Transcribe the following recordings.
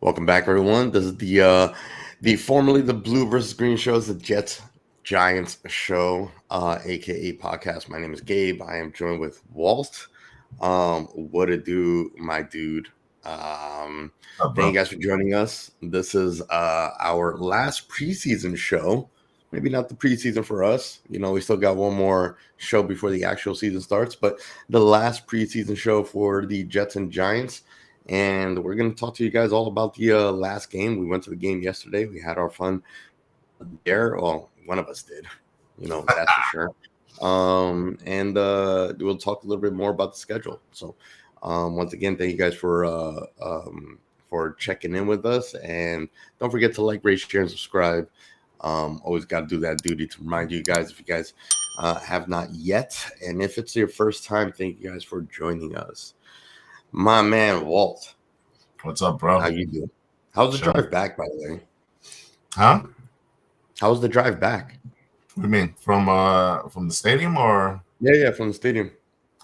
Welcome back, everyone. This is the formerly the Blue versus Green show, is the Jets Giants show, aka podcast. My name is Gabe. I am joined with Walt. What it do, my dude? Up, Thank you bro? guys for joining us. This is our last preseason show. Maybe not the preseason for us. We still got one more show before the actual season starts, but the last preseason show for the Jets and Giants. And we're going to talk to you guys all about the last game. We went to the game yesterday. We had our fun there. Well, one of us did, that's for sure. And we'll talk a little bit more about the schedule. So, once again, thank you guys for checking in with us. And don't forget to like, rate, share, and subscribe. Always got to do that duty to remind you guys if you guys have not yet. And if it's your first time, thank you guys for joining us. My man, Walt. What's up, bro? How you doing? How's the Sure. drive back, by the way? Huh? How's the drive back? What do you mean? From the stadium or? Yeah, from the stadium.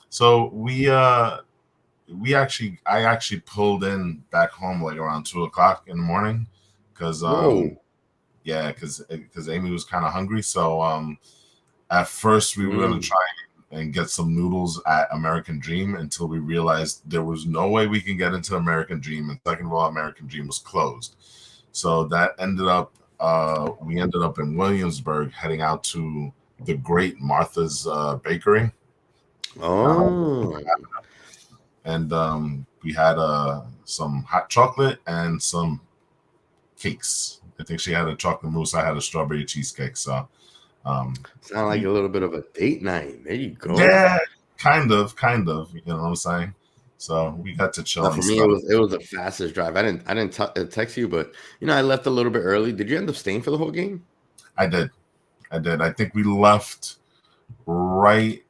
So I actually pulled in back home like around 2 o'clock in the morning because Whoa. because Amy was kind of hungry. So at first we were gonna try and get some noodles at American Dream until we realized there was no way we can get into American Dream, and second of all, American Dream was closed. So that we ended up in Williamsburg, heading out to the Great Martha's Bakery, Oh. and we had some hot chocolate and some cakes. I think she had a chocolate mousse. I had a strawberry cheesecake. So, Sound like a little bit of a date night. There you go. yeah, kind of. You know what I'm saying? So we got to chill Now, and for me, stuff. it was the fastest drive. I didn't text you, but I left a little bit early. Did you end up staying for the whole game? I did. I think we left right.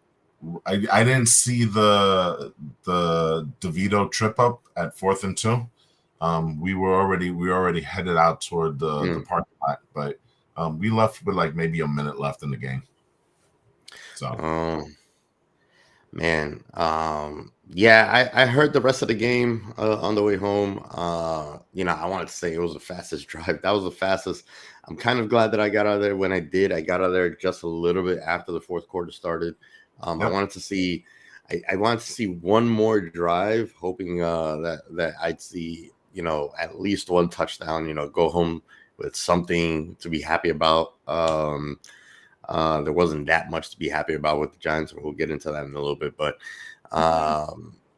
I didn't see the DeVito trip up at 4th and 2. We already headed out toward the parking lot, but we left with like maybe a minute left in the game. So, Man, yeah, I heard the rest of the game on the way home. I wanted to say it was the fastest drive. That was the fastest. I'm kind of glad that I got out of there when I did. I got out of there just a little bit after the fourth quarter started. Yep. I wanted to see, I wanted to see one more drive, hoping that I'd see, at least one touchdown. Go home with something to be happy about. There wasn't that much to be happy about with the Giants, and we'll get into that in a little bit. But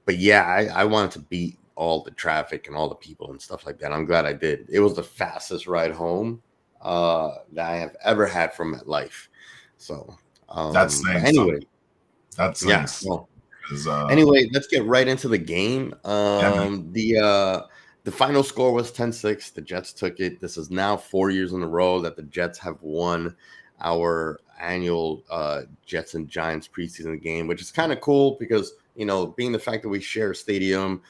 yeah, I wanted to beat all the traffic and all the people and stuff like that. I'm glad I did. It was the fastest ride home that I have ever had from MetLife. So that's saying anyway, something. That's yeah. saying Well, anyway, let's get right into the game. The final score was 10-6. The Jets took it. This is now 4 years in a row that the Jets have won our annual Jets and Giants preseason game, which is kind of cool because, being the fact that we share a stadium,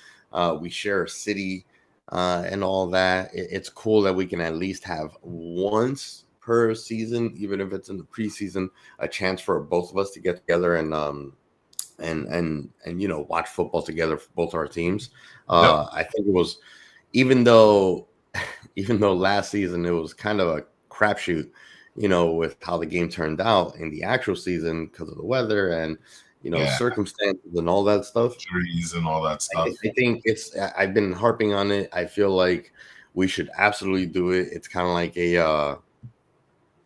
we share a city, and all that, it's cool that we can at least have once per season, even if it's in the preseason, a chance for both of us to get together and watch football together for both our teams. I think it was, even though last season it was kind of a crapshoot, with how the game turned out in the actual season because of the weather and circumstances and all that stuff. Injuries and all that stuff. I think I've been harping on it. I feel like we should absolutely do it. It's kind of like a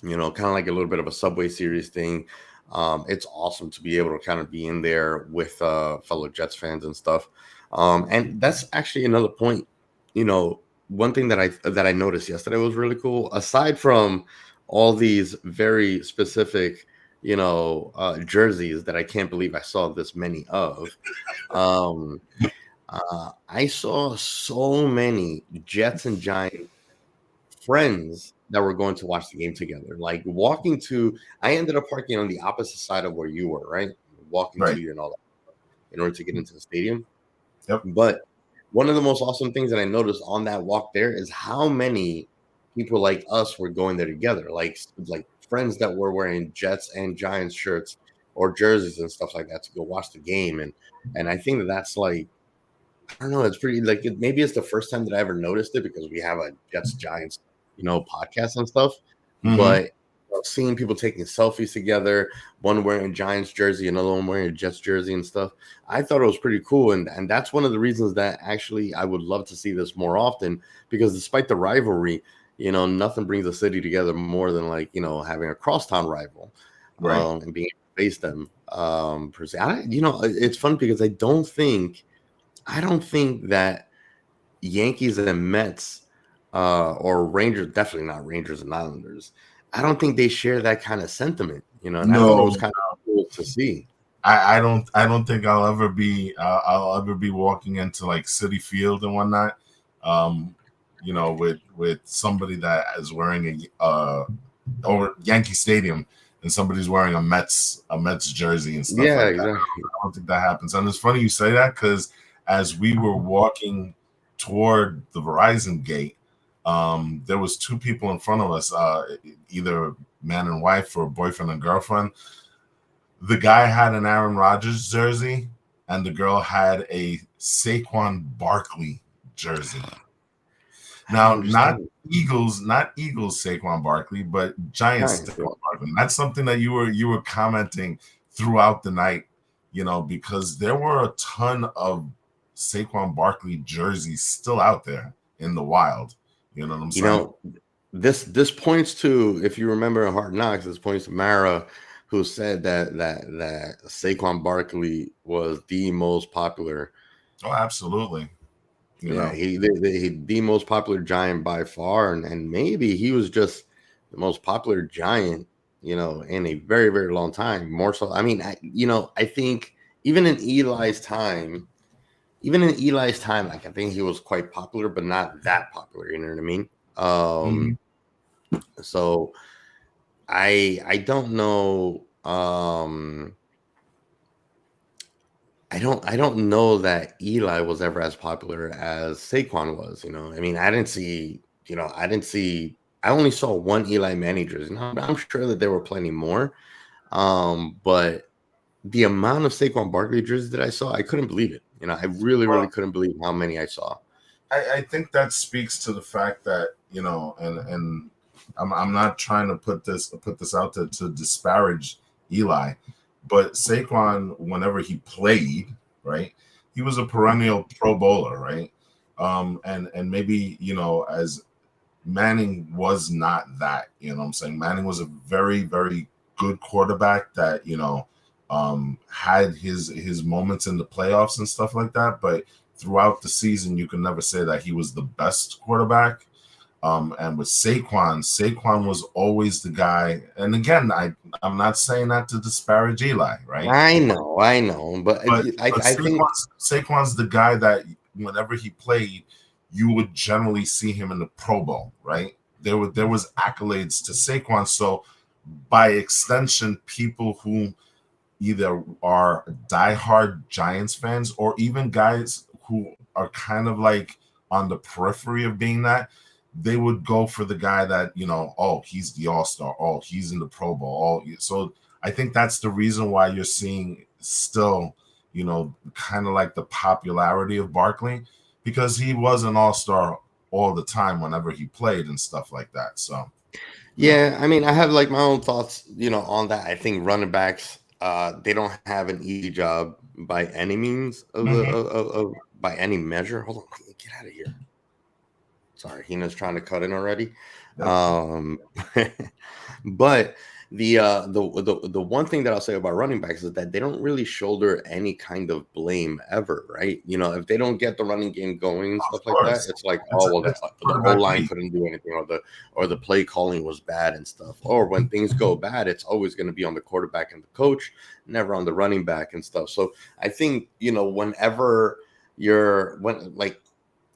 little bit of a Subway Series thing. It's awesome to be able to kind of be in there with fellow Jets fans and stuff. And that's actually another point. One thing that I noticed yesterday was really cool. Aside from all these very specific, jerseys that I can't believe I saw this many of. I saw so many Jets and Giants friends that were going to watch the game together. Like I ended up parking on the opposite side of where you were, right? Walking to you and all that in order to get into the stadium. Yep. But one of the most awesome things that I noticed on that walk there is how many people like us were going there together, like friends that were wearing Jets and Giants shirts or jerseys and stuff like that to go watch the game. And I think that's like I don't know. It's pretty like maybe it's the first time that I ever noticed it because we have a Jets Giants, podcast and stuff. Mm-hmm. But seeing people taking selfies together, one wearing a Giants jersey, another one wearing a Jets jersey and stuff, I thought it was pretty cool. And that's one of the reasons that actually I would love to see this more often because despite the rivalry, nothing brings a city together more than having a crosstown rival, Right. and being able to face them per se. It's fun because I don't think that Yankees and Mets or Rangers, definitely not Rangers and Islanders. I don't think they share that kind of sentiment, and I thought it was No, kind of cool to see. I don't think I'll ever be walking into like City Field and whatnot, um, with somebody that is wearing or Yankee Stadium and somebody's wearing a Mets jersey and stuff Yeah, like that. exactly. I don't think that happens. And it's funny you say that because as we were walking toward the Verizon gate, there was two people in front of us, either man and wife or boyfriend and girlfriend. The guy had an Aaron Rodgers jersey, and the girl had a Saquon Barkley jersey. I don't Now, not understand. Eagles Saquon Barkley, but Giants Giants, Saquon Barkley. And that's something that you were commenting throughout the night, because there were a ton of Saquon Barkley jerseys still out there in the wild. You know what I'm you saying? know, this points to, if you remember in Hard Knocks, this points to Mara, who said that Saquon Barkley was the most popular. Oh, absolutely. You Yeah, know, the most popular Giant by far, and maybe he was just the most popular Giant, in a very very long time. More so, I mean, I think even in Eli's time, like I think he was quite popular, but not that popular. You know what I mean? hmm So I don't know. I don't know that Eli was ever as popular as Saquon was. I mean, I only saw one Eli Manning jersey. Now, I'm sure that there were plenty more. But the amount of Saquon Barkley jerseys that I saw, I couldn't believe it. I really, really well, couldn't believe how many I saw. I think that speaks to the fact that and I'm not trying to put this out there to disparage Eli, but Saquon, whenever he played, right, he was a perennial Pro Bowler, right? And maybe as Manning was not that, what I'm saying. Manning was a very very good quarterback that had his moments in the playoffs and stuff like that, but throughout the season, you can never say that he was the best quarterback. And with Saquon was always the guy. And again, I'm not saying that to disparage Eli, right? I know, but But I think Saquon's the guy that whenever he played, you would generally see him in the Pro Bowl, right? There was accolades to Saquon, so by extension, people who either are diehard Giants fans or even guys who are kind of like on the periphery of being that, they would go for the guy that, oh, he's the all-star, oh, he's in the Pro Bowl. Oh, so I think that's the reason why you're seeing still, kind of like the popularity of Barkley, because he was an all-star all the time whenever he played and stuff like that. So, you know. yeah, I mean, I have like my own thoughts, on that. I think running backs, they don't have an easy job by any means Mhm. by any measure. Hold on, get out of here. Sorry, Hina's trying to cut in already. Yep. Um, but the one thing that I'll say about running backs is that they don't really shoulder any kind of blame ever, right? If they don't get the running game going and Of stuff like that, course. it's like, It's oh a, well, it's a the O quarterback line league. couldn't do anything, or the play calling was bad and stuff. Or when things go bad, it's always going to be on the quarterback and the coach, never on the running back and stuff. So I think whenever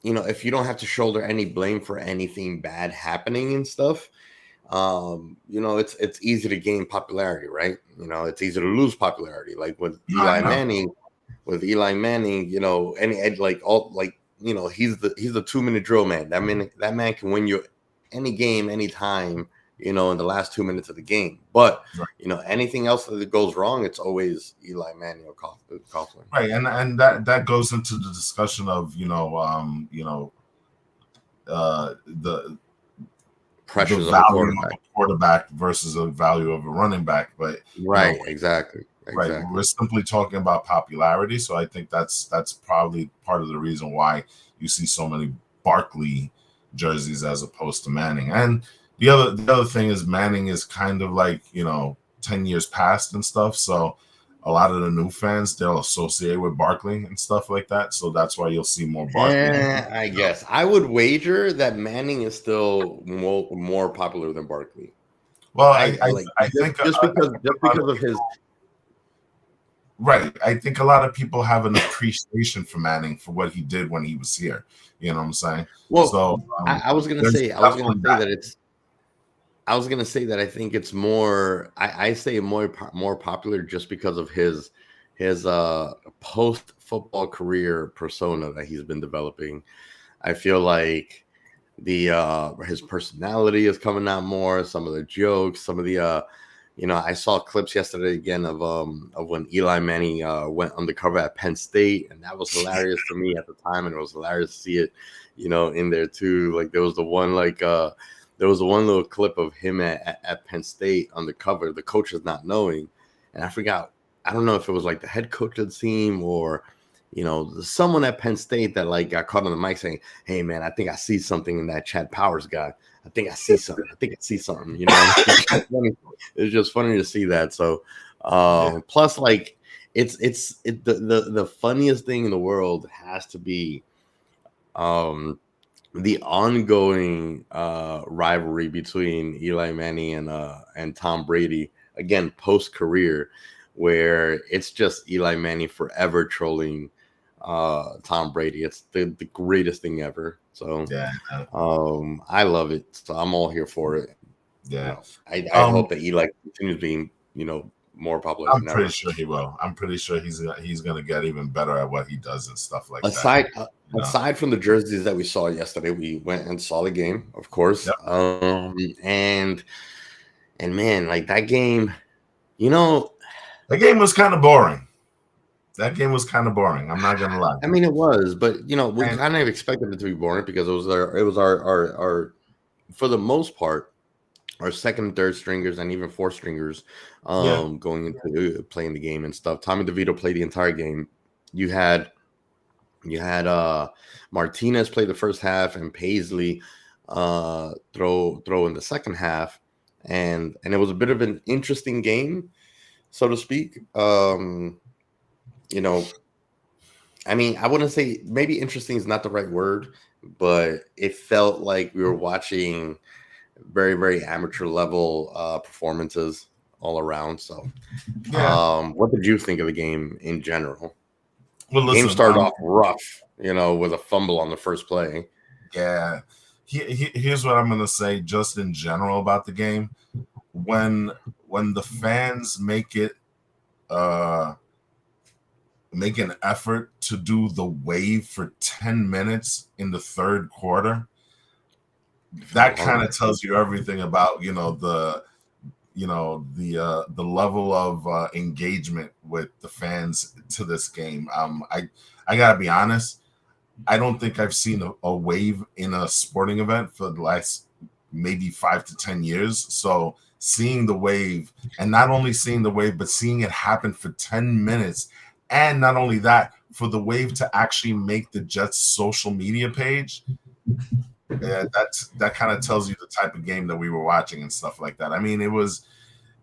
if you don't have to shoulder any blame for anything bad happening and stuff, it's easy to gain popularity, right? It's easy to lose popularity. Like I know. With Eli Manning, like all like he's the 2 minute drill man. That man can win you any game, anytime, in the last 2 minutes of the game. But Right. anything else that goes wrong, it's always Eli Manning or Coughlin. Right, and that goes into the discussion of the Pressures of a value of quarterback. a quarterback versus the value of a running back. But Right, exactly. right, we're simply talking about popularity. So I think that's probably part of the reason why you see so many Barkley jerseys as opposed to Manning. And the other thing is Manning is kind of like 10 years past and stuff. So a lot of the new fans, they'll associate with Barkley and stuff like that. So that's why you'll see more Barkley. I guess I would wager that Manning is still more popular than Barkley. Well, I think just because of his. Right. I think a lot of people have an appreciation for Manning for what he did when he was here. You know what I'm saying? Well, so I was gonna say I was gonna say that I think it's more. I say more popular just because of his post football career persona that he's been developing. I feel like his personality is coming out more. Some of the jokes, some of the I saw clips yesterday again of when Eli Manning went undercover at Penn State, and that was hilarious to me at the time, and it was hilarious to see it, in there too. Like there was the one little clip of him at Penn State undercover, the coaches not knowing, and I forgot. I don't know if it was like the head coach of the team or someone at Penn State that like got caught on the mic saying, "Hey man, I think I see something in that Chad Powers guy. I think I see something. It's just funny to see that. So, plus, like, the funniest thing in the world has to be, the ongoing rivalry between Eli Manning and Tom Brady, again post career, where it's just Eli Manning forever trolling Tom Brady. It's the greatest thing ever. So yeah, I love it. So I'm all here for it. yeah. I hope that Eli continues being more popular. I'm pretty sure he will. I'm pretty sure he's gonna get even better at what he does and stuff like that. Aside from the jerseys that we saw yesterday, we went and saw the game, of course. Yep. And man, like that game, that game was kind of boring. I'm not gonna lie. I mean, it was, but we kind of expected it to be boring because it was our for the most part, our second and third stringers and even fourth stringers going into playing the game and stuff. Tommy DeVito played the entire game. You had Martinez play the first half and Paisley throw in the second half, and it was a bit of an interesting game, so to speak. I mean, I wouldn't say, maybe interesting is not the right word, but it felt like we were watching very, very amateur level performances all around. So, what did you think of the game in general? Well, listen, game started off rough, with a fumble on the first play. Yeah. Here's what I'm gonna say, just in general about the game. When the fans make an effort to do the wave for 10 minutes in the third quarter, that kind of tells you everything about the level of engagement with the fans to this game. I gotta be honest, I don't think I've seen a wave in a sporting event for the last maybe 5 to 10 years. So seeing the wave, and not only seeing the wave, but seeing it happen for 10 minutes, and not only that, for the wave to actually make the Jets social media page, that kind of tells you the type of game that we were watching and stuff like that. I mean, it was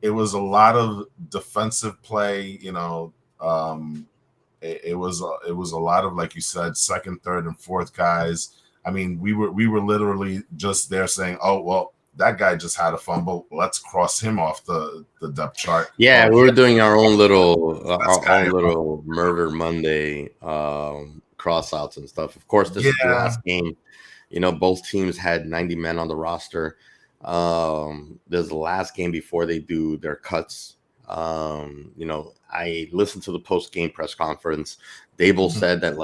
a lot of defensive play, it was a lot of, like you said, second, third, and fourth guys. I mean, we were literally just there saying, "Oh well, that guy just had a fumble. Let's cross him off the depth chart." Yeah, we were doing our own little Murder Monday crossouts and stuff. Of course, this is the last game. Both teams had 90 men on the roster. There's the last game before they do their cuts. I listened to the post-game press conference. Dable said that,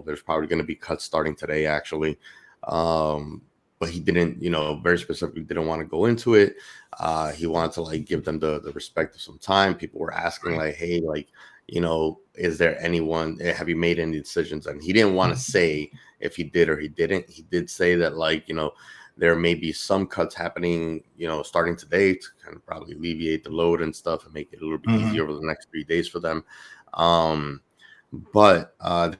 there's probably going to be cuts starting today, actually. But but he didn't, very specifically didn't want to go into it. He wanted to like give them the respect of some time. People were asking like, hey, like, is there anyone, have you made any decisions? And he didn't want to say if he did or he didn't. He did say that like, there may be some cuts happening, starting today to kind of probably alleviate the load and stuff and make it a little bit easier over the next 3 days for them. But I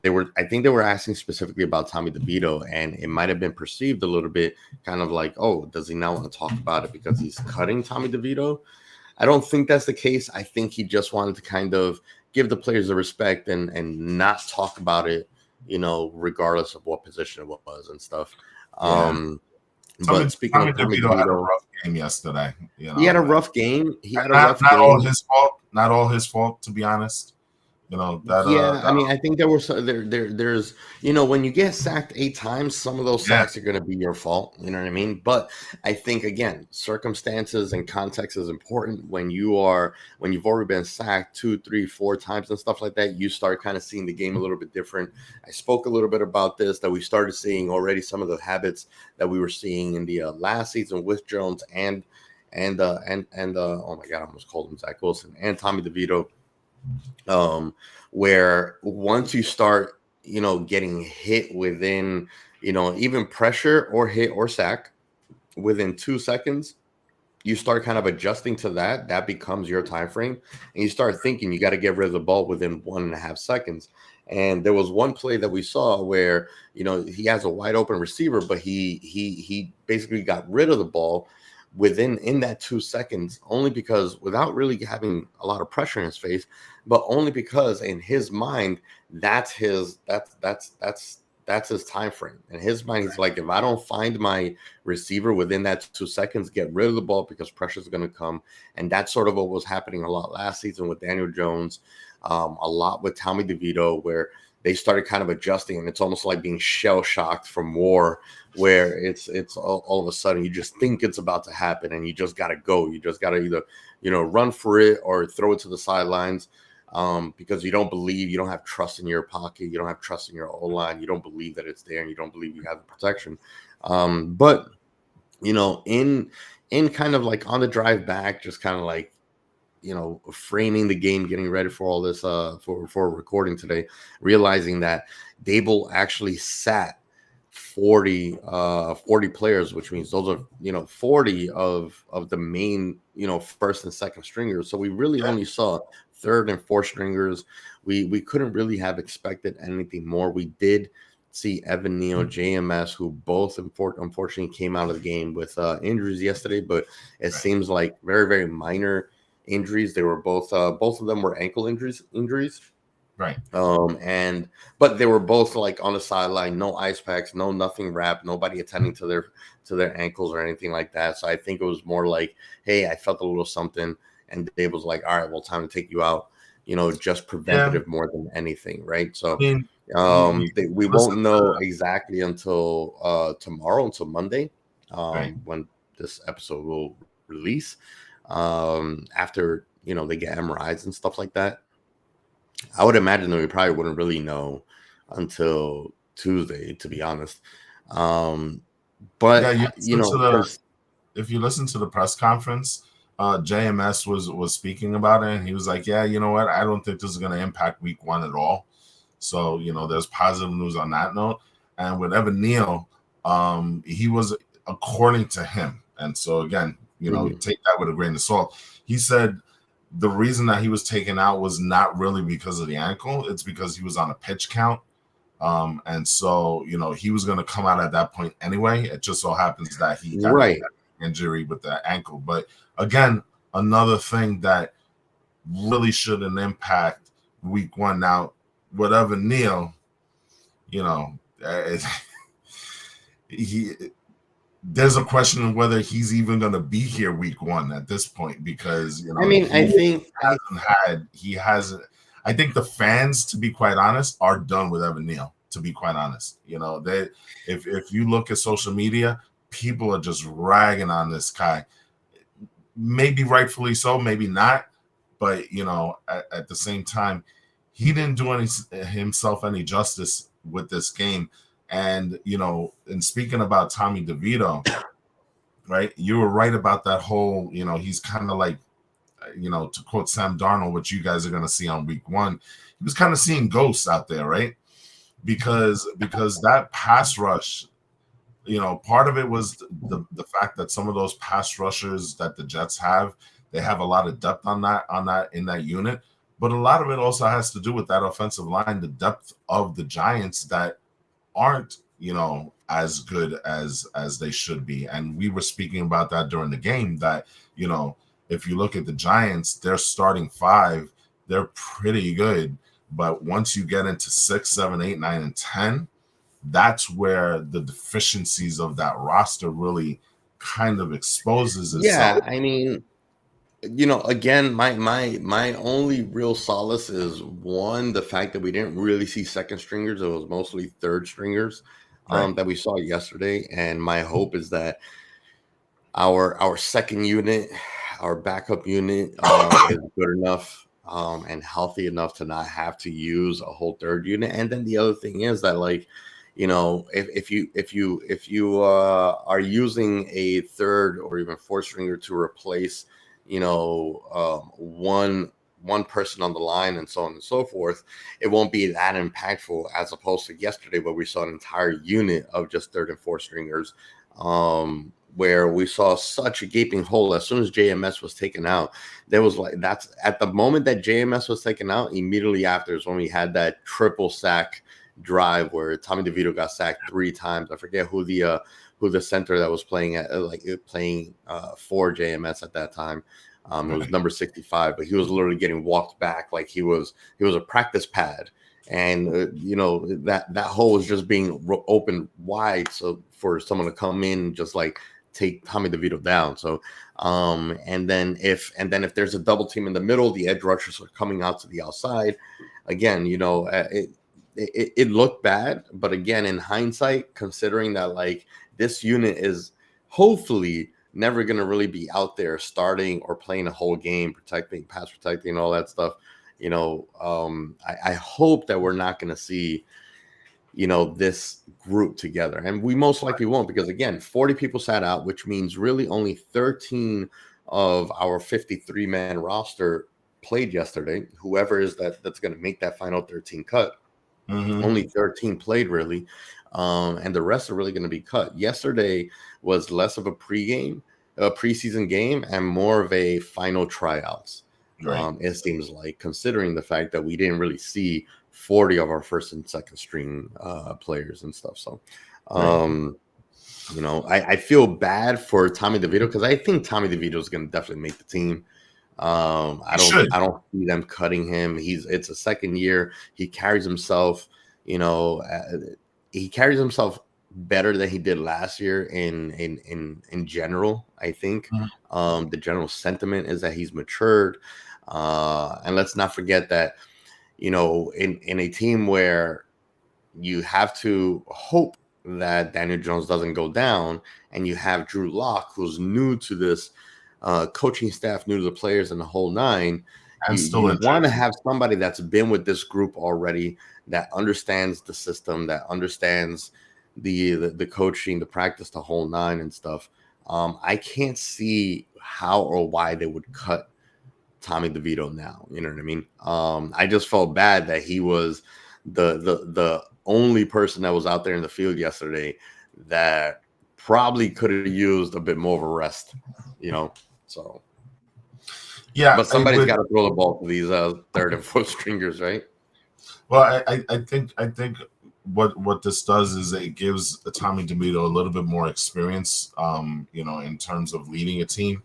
think they were asking specifically about Tommy DeVito, and it might have been perceived a little bit kind of like, oh, does he not want to talk about it because he's cutting Tommy DeVito? I don't think that's the case. I think he just wanted to kind of give the players the respect and not talk about it, regardless of what position it was and stuff. But speaking of Tommy DeVito had a rough game yesterday. He had a rough game. He had a not, rough not game. all his fault. Not all his fault, to be honest. I mean, I think there was there's when you get sacked 8 times, some of those sacks are going to be your fault. You know what I mean? But I think again, circumstances and context is important. When you've already been sacked 2, 3, 4 times and stuff like that, you start kind of seeing the game a little bit different. I spoke a little bit about this, that we started seeing already some of the habits that we were seeing in the last season with Jones and oh my God, I almost called him Zach Wilson and Tommy DeVito. Where once you start, getting hit within, even pressure or hit or sack within 2 seconds, you start kind of adjusting to that. That becomes your time frame, and you start thinking you got to get rid of the ball within 1.5 seconds. And there was one play that we saw where, he has a wide open receiver, but he basically got rid of the ball in that 2 seconds, only because without really having a lot of pressure in his face, but only because in his mind, that's his time frame. In his mind, he's like, if I don't find my receiver within that 2 seconds, get rid of the ball because pressure is going to come. And that's sort of what was happening a lot last season with Daniel Jones, a lot with Tommy DeVito, where they started kind of adjusting, and it's almost like being shell shocked from war, where it's all of a sudden you just think it's about to happen, and you just got to go. You just got to either, run for it or throw it to the sidelines, because you don't have trust in your pocket. You don't have trust in your O-line. You don't believe that it's there, and you don't believe you have the protection. But, in kind of like on the drive back, just kind of like, framing the game, getting ready for all this, for recording today, realizing that Dable actually sat 40 players, which means those are, 40 of the main, first and second stringers. So we really only saw third and fourth stringers. We couldn't really have expected anything more. We did see Evan Neal, JMS, who both unfortunately came out of the game with injuries yesterday, but it seems like very, very minor injuries. They were both of them were ankle injuries. Right. But they were both like on the sideline, no ice packs, nothing wrapped, nobody attending to their ankles or anything like that. So I think it was more like, hey, I felt a little something, and Dave was like, all right, well, time to take you out, just preventative more than anything, right? So we won't know exactly until tomorrow, until Monday, when this episode will release. After they get MRIs and stuff like that. I would imagine that we probably wouldn't really know until Tuesday, to be honest. But if you listen to the press conference, JMS was speaking about it, and he was like, yeah, you know what, I don't think this is going to impact week 1 at all. So there's positive news on that note. And with Evan Neal, he was, according to him, and so again, take that with a grain of salt. He said the reason that he was taken out was not really because of the ankle. It's because he was on a pitch count. And so, he was going to come out at that point anyway. It just so happens that he got an injury with the ankle. But again, another thing that really shouldn't impact week 1. Now, whatever Neal, there's a question of whether he's even going to be here week 1 at this point, because I think the fans, to be quite honest, are done with Evan Neal, to be quite honest. If you look at social media, people are just ragging on this guy, maybe rightfully so, maybe not, but at the same time, he didn't do himself any justice with this game. And and speaking about Tommy DeVito, right? You were right about that whole. He's kind of like, to quote Sam Darnold, which you guys are going to see on week 1. He was kind of seeing ghosts out there, right? Because that pass rush, part of it was the fact that some of those pass rushers that the Jets have, they have a lot of depth in that unit. But a lot of it also has to do with that offensive line, the depth of the Giants that aren't, as good as they should be. And we were speaking about that during the game that, if you look at the Giants, their starting 5, they're pretty good. But once you get into 6, 7, 8, 9, and 10, that's where the deficiencies of that roster really kind of exposes itself. Yeah, I mean, again, my only real solace is, one, the fact that we didn't really see second stringers. It was mostly third stringers Right. that we saw yesterday. And my hope is that our second unit, our backup unit, is good enough and healthy enough to not have to use a whole third unit. And then the other thing is that, like, if you are using a third or even fourth stringer to replace, one person on the line and so on and so forth, it won't be that impactful as opposed to yesterday where we saw an entire unit of just third and fourth stringers, where we saw such a gaping hole. As soon as JMS was taken out, there was that's at the moment that JMS was taken out, immediately after is when we had that triple sack drive where Tommy DeVito got sacked 3 times. I forget who the center that was playing for JMS at that time. It was number 65, but he was literally getting walked back like he was a practice pad. And that hole was just being opened wide, so for someone to come in just like take Tommy DeVito down. So and then if there's a double team in the middle, the edge rushers are coming out to the outside. Again, it looked bad, but again, in hindsight, considering that like this unit is hopefully never going to really be out there starting or playing a whole game, pass protecting, all that stuff. I hope that we're not going to see, this group together, and we most likely won't, because again, 40 people sat out, which means really only 13 of our 53-man roster played yesterday. Whoever is that's going to make that final 13 cut. Mm-hmm. Only 13 played really, and the rest are really going to be cut. Yesterday was less of a preseason game, and more of a final tryouts. Right. It seems like, considering the fact that we didn't really see 40 of our first and second string players and stuff. So, I feel bad for Tommy DeVito, because I think Tommy DeVito is going to definitely make the team. I don't see them cutting him. It's a second year. He carries himself, better than he did last year in general. I think the general sentiment is that he's matured. And let's not forget that, in a team where you have to hope that Daniel Jones doesn't go down, and you have Drew Lock, who's new to this coaching staff, new to the players and the whole nine, And you want to have somebody that's been with this group already, that understands the system, that understands the coaching, the practice, the whole nine and stuff. I can't see how or why they would cut Tommy DeVito now. You know what I mean? I just felt bad that he was the only person that was out there in the field yesterday that probably could have used a bit more of a rest, So yeah, but somebody's got to throw the ball to these third and fourth stringers, right? Well, I think what this does is it gives Tommy DeVito a little bit more experience, in terms of leading a team.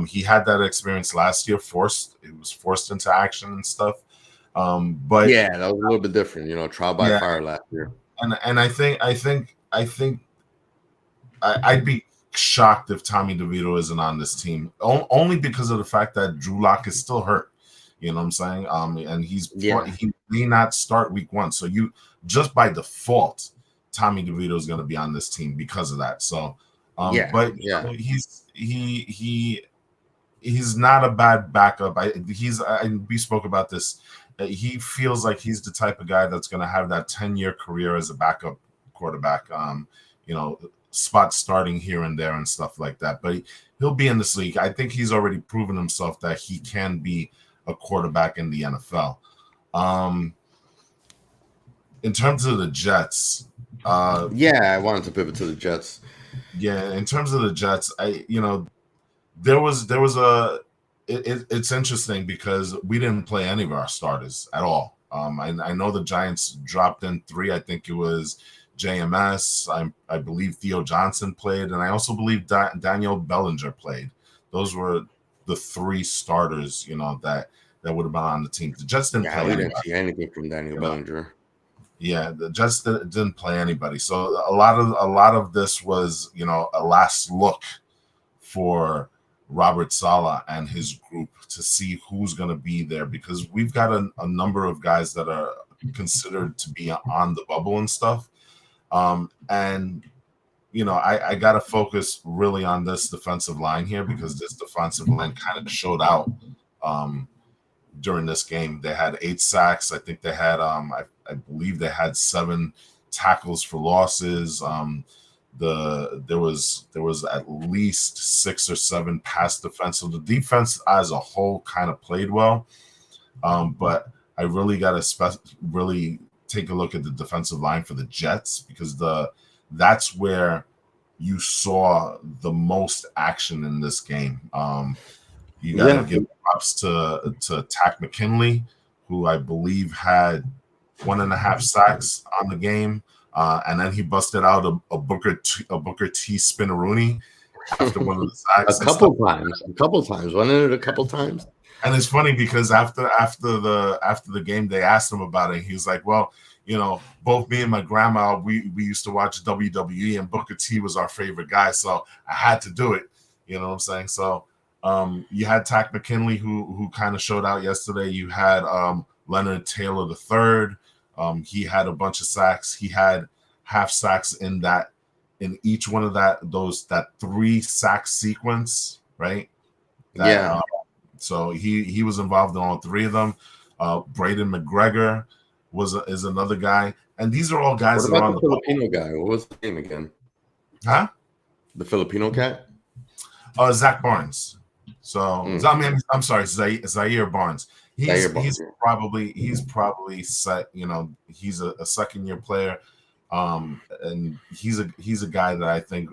He had that experience last year. He was forced into action and stuff. But yeah, that was a little bit different, trial by fire last year. And I think I'd be shocked if Tommy DeVito isn't on this team, only because of the fact that Drew Lock is still hurt. You know what I'm saying? And he may not start week 1. So you just by default, Tommy DeVito is going to be on this team because of that. So, but he's not a bad backup. We spoke about this. He feels like he's the type of guy that's going to have that 10-year career as a backup quarterback. Spot starting here and there and stuff like that. But he'll be in this league. I think he's already proven himself that he can be a quarterback in the NFL. In terms of the Jets, I wanted to pivot to the Jets. Yeah, in terms of the Jets, it's interesting because we didn't play any of our starters at all. I know the Giants dropped in 3. I think it was JMS. I believe Theo Johnson played, and I also believe Daniel Bellinger played. Those were the 3 starters, that would have been on the team. The Jets didn't play. We didn't see anything from Daniel Bellinger. Yeah, the Jets didn't play anybody. So a lot of this was, a last look for Robert Saleh and his group to see who's going to be there, because we've got a number of guys that are considered to be on the bubble and stuff. I got to focus really on this defensive line here, because this defensive line kind of showed out during this game. They had 8 sacks. I think they had, I believe they had 7 tackles for losses. There was at least 6 or 7 pass defense. So the defense as a whole kind of played well. But I really got to really take a look at the defensive line for the Jets, because that's where you saw the most action in this game. You got to give props to Tack McKinley, who I believe had 1.5 sacks on the game, and then he busted out a Booker T spinneroonie after one of the sacks. A couple times, wasn't it? A couple times. And it's funny because after the game, they asked him about it. He was like, "Well, both me and my grandma, we used to watch WWE, and Booker T was our favorite guy, so I had to do it." You know what I'm saying? So you had Tack McKinley, who kind of showed out yesterday. You had Leonard Taylor III. He had a bunch of sacks. He had half sacks in each one of that 3 sack sequence, right? So he was involved in all 3 of them. Braden McGregor is another guy, and these are all guys. What about the Filipino guy? What was the name again? Huh? The Filipino cat? Zach Barnes. So I'm sorry, Zaire Barnes. He's probably set. He's a second-year player, and he's a guy that I think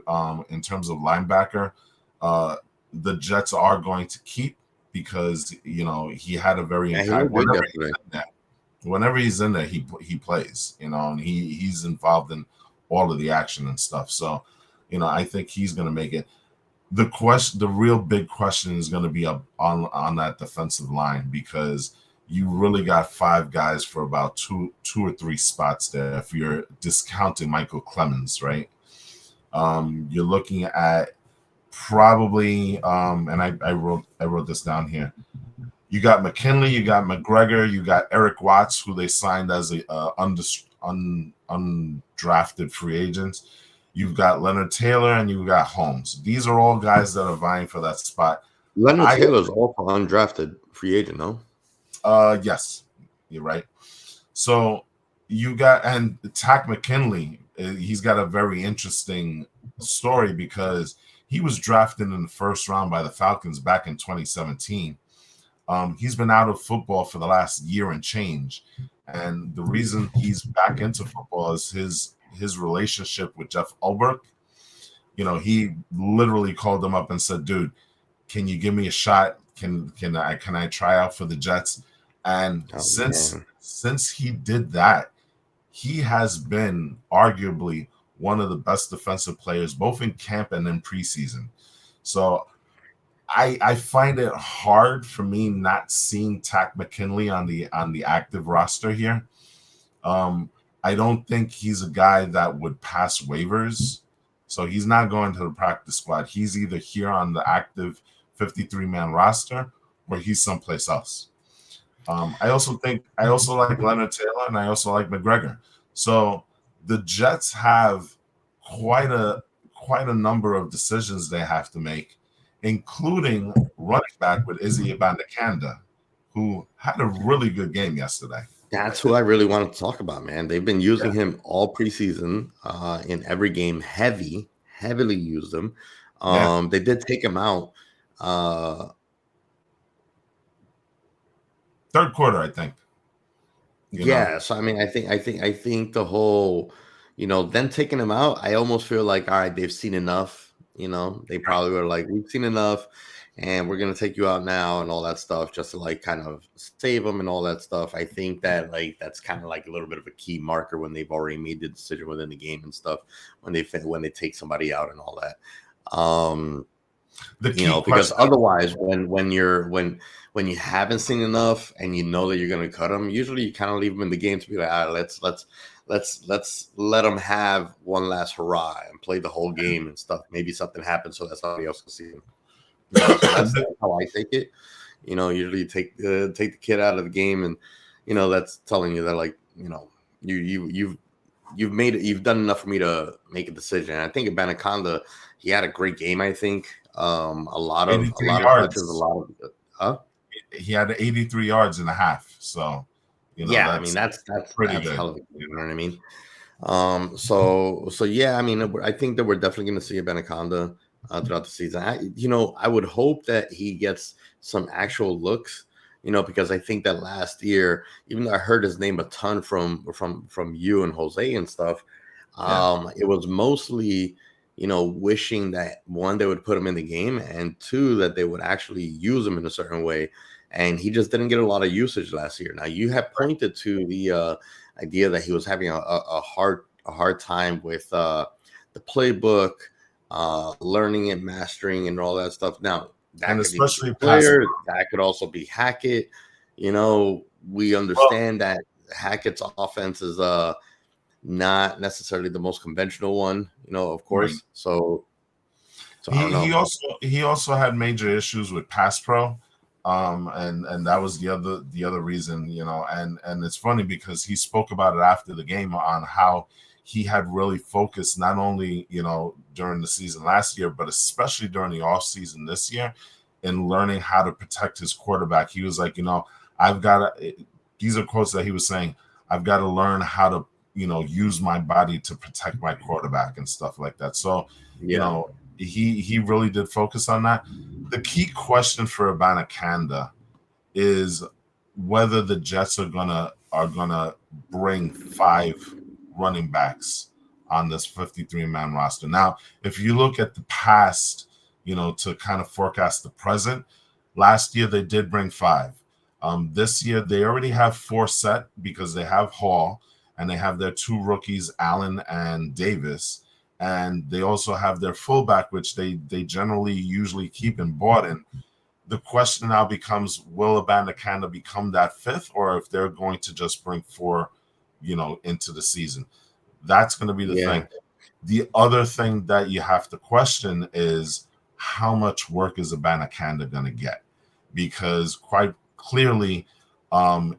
in terms of linebacker, the Jets are going to keep, because he had a very whenever he's in there, he plays, and he's involved in all of the action and stuff. So I think he's going to make it. The real big question is going to be up on that defensive line, because you really got 5 guys for about two or 3 spots there, if you're discounting Michael Clemens, right? You're looking at probably, and I wrote this down here. You got McKinley, you got McGregor, you got Eric Watts, who they signed as a undrafted free agents. You've got Leonard Taylor, and you've got Holmes. These are all guys that are vying for that spot. Leonard Taylor's also undrafted free agent, no? Yes, you're right. So you got, and Tack McKinley, he's got a very interesting story, because he was drafted in the 1st round by the Falcons back in 2017. He's been out of football for the last year and change, and the reason he's back into football is his relationship with Jeff Ulbrich. He literally called him up and said, "Dude, can you give me a shot? Can I try out for the Jets?" And since he did that, he has been arguably one of the best defensive players, both in camp and in preseason. So I find it hard for me not seeing Tack McKinley on the active roster here. I don't think he's a guy that would pass waivers. So he's not going to the practice squad. He's either here on the active 53-man roster, or he's someplace else. I also like Leonard Taylor, and I also like McGregor. So the Jets have quite a number of decisions they have to make, including running back with Izzy Abandakanda, who had a really good game yesterday. That's who I really wanted to talk about, man. They've been using him all preseason, in every game, heavily used him. Yeah, They did take him out. Uh, third quarter, I think. You know, yeah, so I mean, I think the whole, them taking him out, I almost feel like, all right, they've seen enough. They probably were like, we've seen enough, and we're gonna take you out now and all that stuff, just to like kind of save him and all that stuff. I think that like that's kind of like a little bit of a key marker when they've already made the decision within the game and stuff, when they take somebody out and all that. Um, the key because question. otherwise, when you haven't seen enough and you know that you're going to cut them, usually you kind of leave them in the game to be like, all right, let's let them have one last hurrah and play the whole game and stuff. Maybe something happens so that somebody else can see them. So that's how I take it. Usually take the kid out of the game, and that's telling you that, like, you've done enough for me to make a decision. And I think Anaconda, he had a great game. I think a lot of 83 touches, a yards. lot of He had 83 yards and a half. So, yeah. I mean, that's pretty that's good. hell of a game. You know what I mean? So yeah. I mean, I think that we're definitely going to see a Anaconda throughout the season. I would hope that he gets some actual looks. Because I think that last year, even though I heard his name a ton from you and Jose and stuff, Yeah. it was mostly, wishing that, one, they would put him in the game, and two, that they would actually use him in a certain way. And he just didn't get a lot of usage last year. Now, you have pointed to the idea that he was having a hard time with the playbook, learning and mastering and all that stuff. Now, that And could even be especially the pass. player. That could also be Hackett. We Well, understand that Hackett's offense is not necessarily the most conventional one, of right. course. So I don't He know. also had major issues with pass pro. And that was the other reason, and it's funny because he spoke about it after the game on how he had really focused not only, during the season last year, but especially during the off season this year in learning how to protect his quarterback. He was like, I've got to, these are quotes that he was saying, I've got to learn how to, use my body to protect my quarterback and stuff like that. So, you Yeah. know, he really did focus on that. The key question for Abanikanda is whether the Jets are gonna bring 5 running backs on this 53-man roster. Now, if you look at the past, to kind of forecast the present, last year they did bring 5. This year they already have 4 set because they have Hall and they have their 2 rookies, Allen and Davis, and they also have their fullback, which they generally usually keep in Borden. The question now becomes, will Abanikanda become that 5th, or if they're going to just bring 4, into the season? That's going to be the Yeah. thing. The other thing that you have to question is how much work is Abanikanda going to get? Because quite clearly,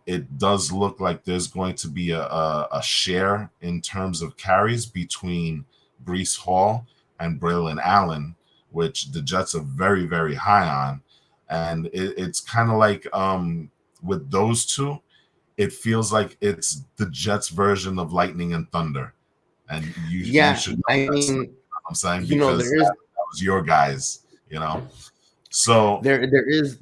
it does look like there's going to be a share in terms of carries between Breece Hall and Braylon Allen, which the Jets are very, very high on. And it's kind of like, with those two, it feels like it's the Jets version of Lightning and Thunder. And you Yeah. should know I that stuff, mean, I'm saying, because there is that was your guys. So there is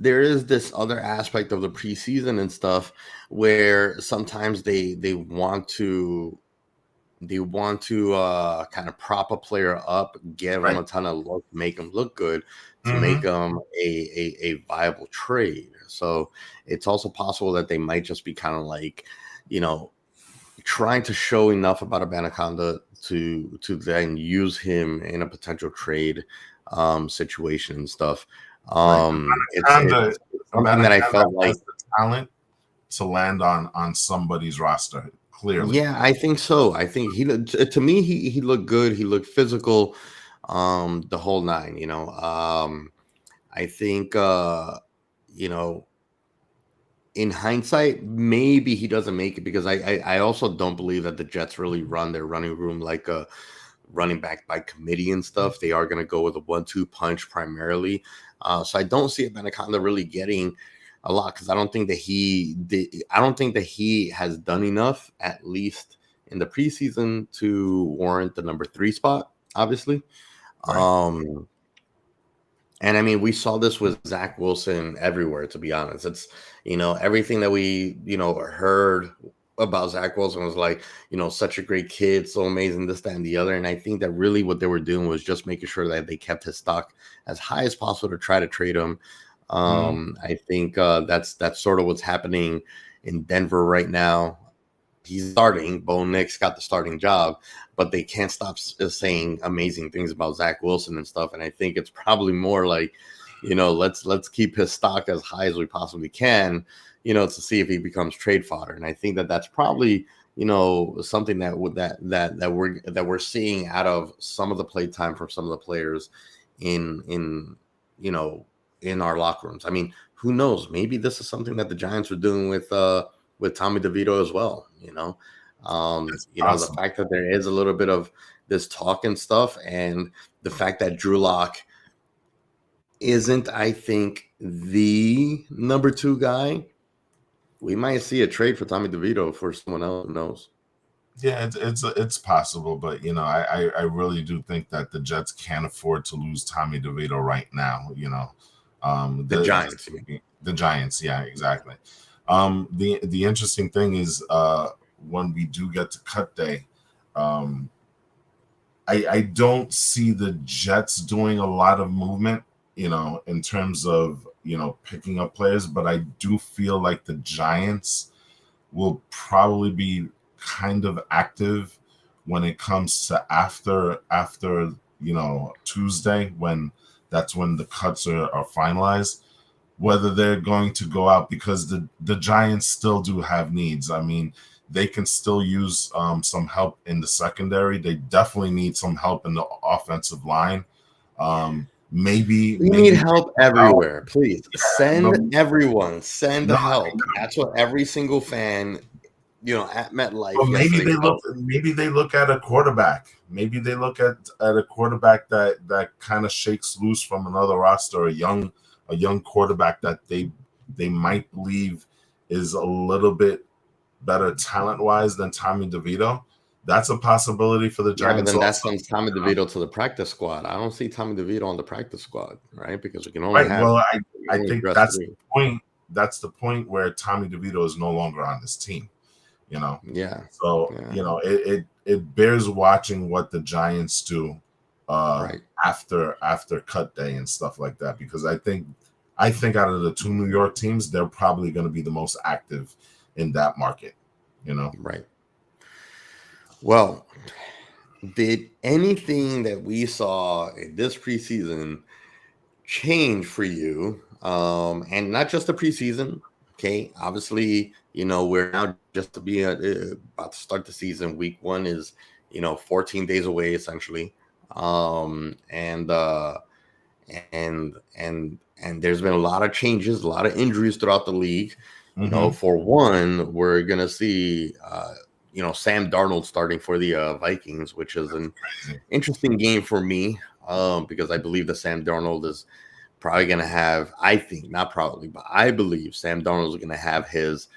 this other aspect of the preseason and stuff where sometimes they want to kind of prop a player up, give them right. a ton of look, make them look good, to make Mm-hmm. them a viable trade. So it's also possible that they might just be kind of like, you know, trying to show enough about Anaconda to then use him in a potential trade situation and stuff. Right. It's something that I Abanikanda felt like. has the talent to land on somebody's roster, clearly. Yeah, I think so. I think to me, he looked good. He looked physical, the whole nine. I think, you know, in hindsight, maybe he doesn't make it, because I also don't believe that the Jets really run their running room like a running back by committee and stuff. They are going to go with a 1-2 punch primarily. So I don't see Anaconda really getting a lot, because I don't think that I don't think that he has done enough, at least in the preseason, to warrant the number 3 spot, obviously. Right. And I mean, we saw this with Zach Wilson everywhere, to be honest. It's, everything that we, heard about Zach Wilson was like, such a great kid, so amazing, this, that, and the other. And I think that really what they were doing was just making sure that they kept his stock as high as possible to try to trade him. I think that's sort of what's happening in Denver right now. He's starting. Bo Nix got the starting job, but they can't stop saying amazing things about Zach Wilson and stuff. And I think it's probably more like, let's keep his stock as high as we possibly can, to see if he becomes trade fodder. And I think that that's probably, something that we're seeing out of some of the play time from some of the players in our locker rooms. I mean, who knows? Maybe this is something that the Giants were doing with Tommy DeVito as well. The fact that there is a little bit of this talk and stuff, and the fact that Drew Lock isn't, I think, the number 2 guy, we might see a trade for Tommy DeVito for someone else. Who knows? Yeah, it's possible, but I really do think that the Jets can't afford to lose Tommy DeVito right now. The Giants. The Giants, yeah, exactly. The interesting thing is when we do get to cut day, I don't see the Jets doing a lot of movement, in terms of picking up players, but I do feel like the Giants will probably be kind of active when it comes to after Tuesday, when that's when the cuts are finalized, whether they're going to go out, because the Giants still do have needs. I mean, they can still use some help in the secondary. They definitely need some help in the offensive line. Maybe we need help everywhere. Please send everyone. Send help. That's what every single fan, at MetLife. Well, maybe they look at a quarterback. Maybe they look at a quarterback that kind of shakes loose from another roster, a young quarterback that they might believe is a little bit better talent-wise than Tommy DeVito. That's a possibility for the Giants. Yeah, but then that sends Tommy DeVito to the practice squad. I don't see Tommy DeVito on the practice squad, right? Because we can only have. Well, I think that's the point. That's the point where Tommy DeVito is no longer on this team. Yeah. So it bears watching what the Giants do after cut day and stuff like that, because I think out of the 2 New York teams, they're probably going to be the most active in that market. Right. Well, did anything that we saw in this preseason change for you? And not just the preseason. Okay, obviously, we're now just to be about to start the season. Week 1 is, 14 days away essentially, and there's been a lot of changes, a lot of injuries throughout the league. For one, we're gonna see, Sam Darnold starting for the Vikings, which is an interesting game for me, because I believe that Sam Darnold is probably going to have, I think, not probably, but I believe Sam Darnold is going to have his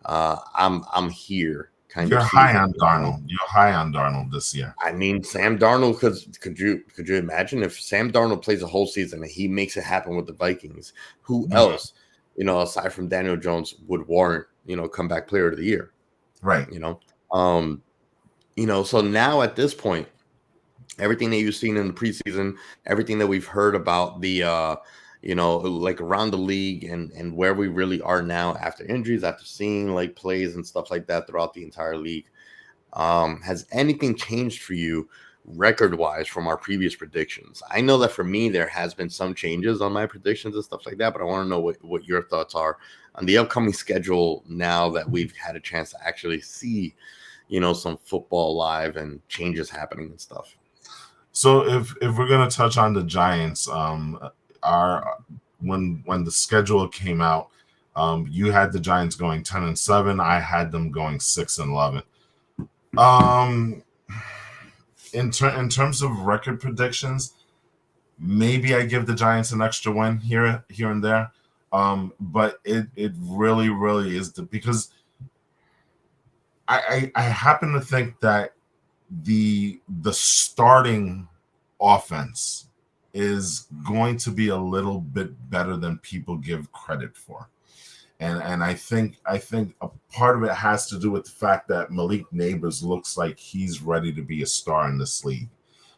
I'm here kind You're of high on Darnold. You're high on Darnold this year. I mean, Sam Darnold, could you imagine if Sam Darnold plays a whole season and he makes it happen with the Vikings? Who else, aside from Daniel Jones, would warrant, comeback player of the year? Right. So now at this point, everything that you've seen in the preseason, everything that we've heard about the, like around the league and where we really are now after injuries, after seeing like plays and stuff like that throughout the entire league, has anything changed for you record-wise from our previous predictions? I know that for me, there has been some changes on my predictions and stuff like that, but I want to know what your thoughts are on the upcoming schedule now that we've had a chance to actually see, some football live and changes happening and stuff. So if we're gonna touch on the Giants, when the schedule came out, you had the Giants going 10-7. I had them going 6-11. In terms of record predictions, maybe I give the Giants an extra win here and there. But it really, really is because I happen to think that the starting offense is going to be a little bit better than people give credit for. And I think a part of it has to do with the fact that Malik Neighbors looks like he's ready to be a star in this league.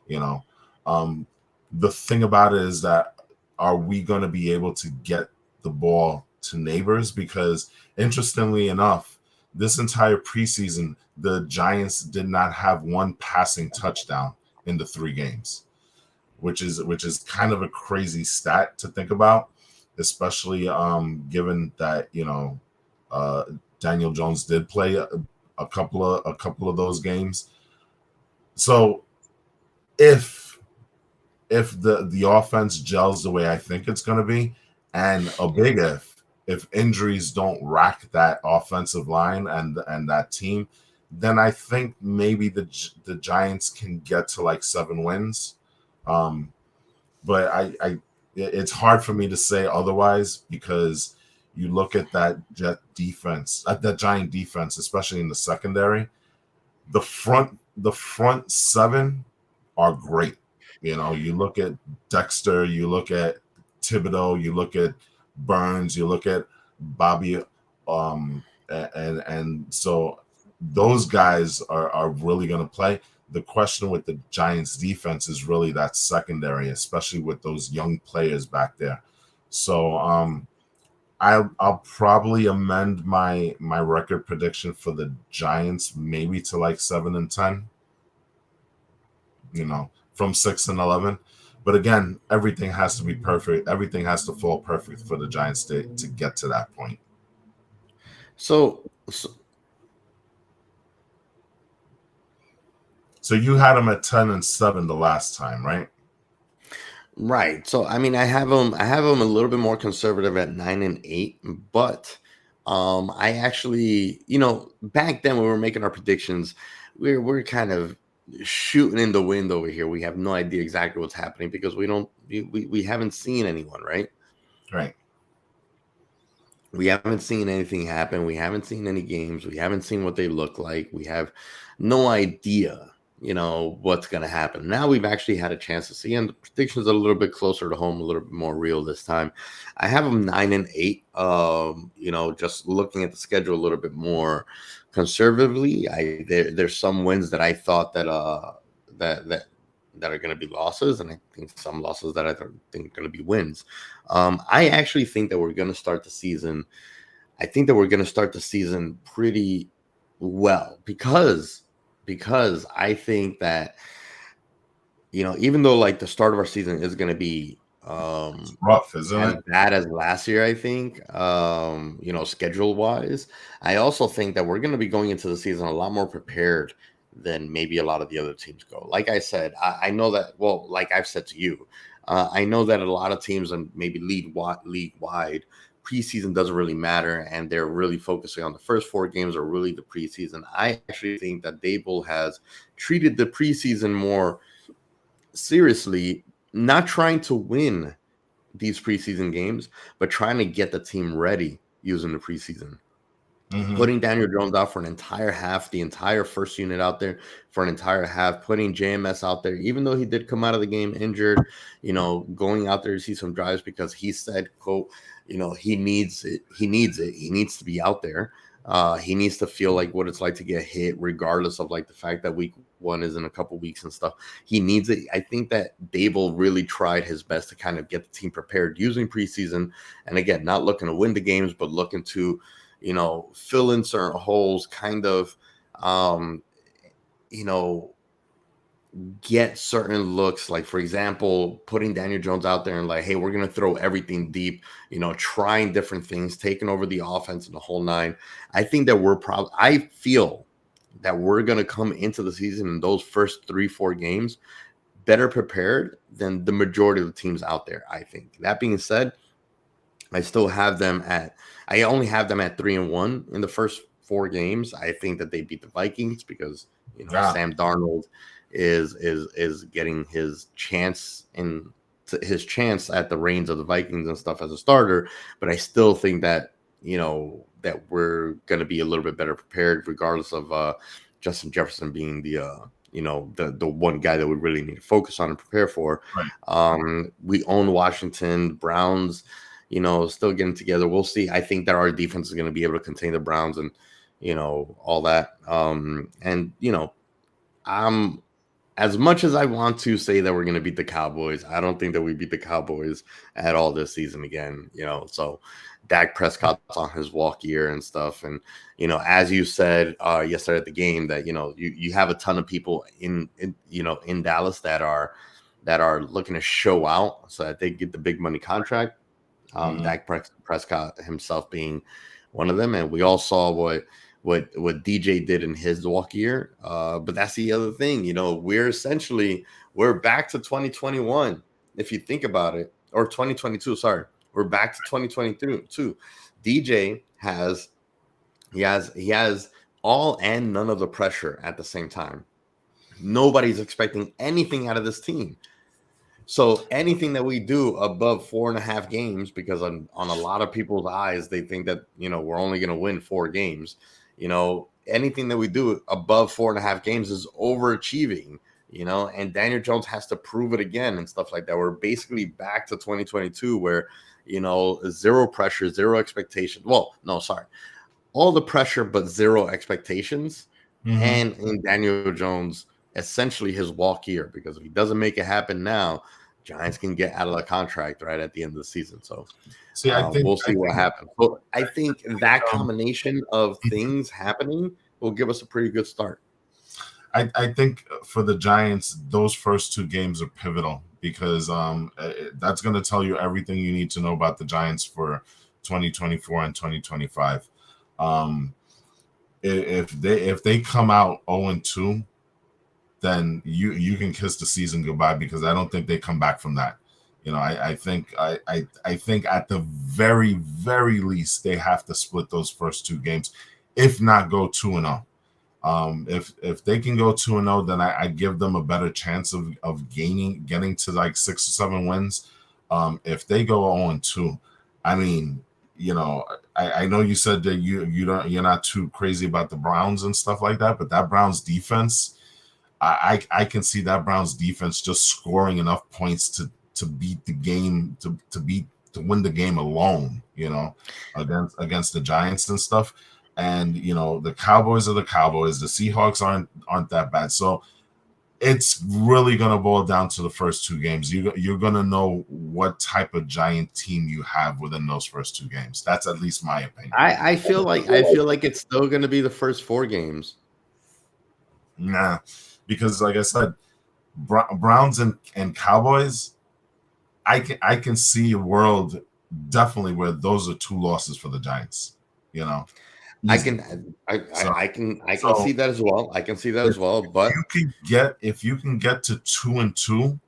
You know, um, the thing about it is that are we going to be able to get the ball to Neighbors? Because interestingly enough, this entire preseason, the Giants did not have one passing touchdown in the 3 games, which is kind of a crazy stat to think about, especially given that uh, Daniel Jones did play a couple of those games. So if the offense gels the way I think it's going to be, and a big if injuries don't rack that offensive line and that team, then I think maybe the Giants can get to like 7 wins. Um, but it's hard for me to say otherwise because you look at that Jet defense, at that Giant defense, especially in the secondary. The front 7 are great. You look at Dexter, you look at Thibodeau, you look at Burns, you look at Bobby, and so those guys are really going to play. The question with the Giants defense is really that secondary, especially with those young players back there. So I'll probably amend my record prediction for the Giants maybe to like 7-10, from 6-11. But again, everything has to be perfect. Everything has to fall perfect for the Giants to get to that point. So So you had them at 10-7 the last time, right? right. So I mean, I have them a little bit more conservative at 9-8, but I actually, back then when we were making our predictions, we're kind of shooting in the wind over here. We have no idea exactly what's happening because we haven't seen anyone, right? Right. We haven't seen anything happen. We haven't seen any games. We haven't seen what they look like. We have no idea, what's going to happen. Now we've actually had a chance to see, and the predictions are a little bit closer to home, a little bit more real this time. I have them 9-8. Just looking at the schedule a little bit more conservatively. There's some wins that I thought that are going to be losses, and I think some losses that I think are going to be wins. I actually think that we're going to start the season. I think that we're going to start the season pretty well because I think that even though like the start of our season is going to be It's rough, isn't as it? bad as last year, I think schedule wise, I also think that we're going to be going into the season a lot more prepared than maybe a lot of the other teams go. Like I said, I know that. Well, like I've said to you, I know that a lot of teams and maybe league wide preseason doesn't really matter, and they're really focusing on the first 4 games or really the preseason. I actually think that Dable has treated the preseason more seriously, not trying to win these preseason games, but trying to get the team ready using the preseason. Mm-hmm. Putting Daniel Jones out for an entire half, the entire first unit out there for an entire half, putting JMS out there, even though he did come out of the game injured, going out there to see some drives because he said, quote, he needs it. He needs it. He needs to be out there. He needs to feel like what it's like to get hit, regardless of like the fact that week 1 is in a couple weeks and stuff. He needs it. I think that Dable really tried his best to kind of get the team prepared using preseason. And again, not looking to win the games, but looking to, fill in certain holes, kind of, you know, get certain looks. Like, for example, putting Daniel Jones out there and like, hey, we're going to throw everything deep, trying different things, taking over the offense and the whole nine. I think that I feel that we're going to come into the season in those first 3-4 games better prepared than the majority of the teams out there. I think that being said, I only have them at 3-1 in the first 4 games. I think that they beat the Vikings because Yeah. Sam Darnold is getting his chance in his chance at the reins of the Vikings and stuff as a starter. But I still think that that we're going to be a little bit better prepared, regardless of Justin Jefferson being the one guy that we really need to focus on and prepare for. Right. We own Washington. Browns, still getting together. We'll see. I think that our defense is going to be able to contain the Browns and all that. And I'm as much as I want to say that we're going to beat the Cowboys, I don't think that we beat the Cowboys at all this season again. So Dak Prescott's on his walk year and stuff. And, as you said yesterday at the game, that, you have a ton of people in Dallas that are looking to show out so that they get the big money contract. Dak Prescott himself being one of them. And we all saw what DJ did in his walk year. But that's the other thing, we're back to 2021. If you think about it, or 2022, sorry, we're back to 2022. DJ has all and none of the pressure at the same time. Nobody's expecting anything out of this team. So anything that we do above 4.5 games, because on a lot of people's eyes, they think that, we're only going to win 4 games. Anything that we do above 4.5 games is overachieving, and Daniel Jones has to prove it again and stuff like that. We're basically back to 2022 where, zero pressure, zero expectation. Well, no, sorry. All the pressure, but zero expectations. And in Daniel Jones, essentially his walk year, because if he doesn't make it happen now, Giants can get out of the contract right at the end of the season. So we'll see what happens. But I think that combination of things happening will give us a pretty good start. I think for the Giants, those first 2 games are pivotal because that's going to tell you everything you need to know about the Giants for 2024 and 2025. If they come out 0-2, then you can kiss the season goodbye, because I don't think they come back from that. I think at the very, very least they have to split those first 2 games, if not go 2-0. If they can go 2-0, then I give them a better chance of getting to like 6 or 7 wins. If they go 0-2, I mean, I know you said that you're not too crazy about the Browns and stuff like that, but that Browns defense, I can see that Browns defense just scoring enough points to beat the game, to win the game alone, against the Giants and stuff. And the Cowboys are the Cowboys. The Seahawks aren't that bad. So it's really gonna boil down to the first 2 games. You're gonna know what type of Giant team you have within those first 2 games. That's at least my opinion. I feel like it's still gonna be the first 4 games. Nah. Because, like I said, Browns and Cowboys, I can see a world definitely where those are 2 losses for the Giants. I can see that as well. I can see that as well. But if you can get to 2-2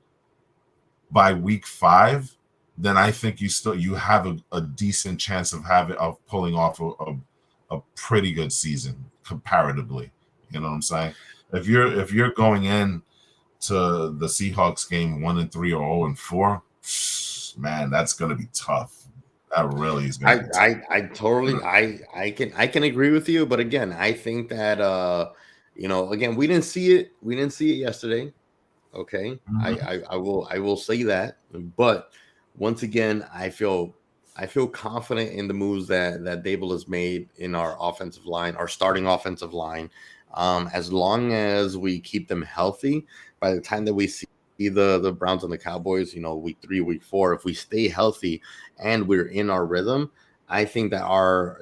by week 5, then I think you have a decent chance of pulling off a pretty good season comparatively. You know what I'm saying? If you're going in to the Seahawks game 1-3 or 0-4, man, that's going to be tough. That really is going to be tough. I totally I can agree with you, but again, I think that again, we didn't see it yesterday. Okay, I will say that, but once again, I feel confident in the moves that Dable has made in our offensive line, our starting offensive line. As long as we keep them healthy, by the time that we see the Browns and the Cowboys, week 3, week 4, if we stay healthy and we're in our rhythm, I think that our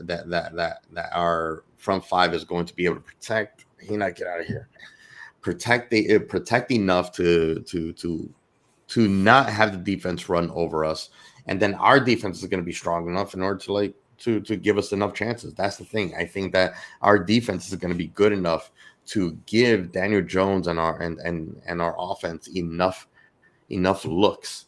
front 5 is going to be able to protect. Get out of here. Protect enough to not have the defense run over us, and then our defense is going to be strong enough in order to give us enough chances. That's the thing. I think that our defense is going to be good enough to give Daniel Jones and our offense enough looks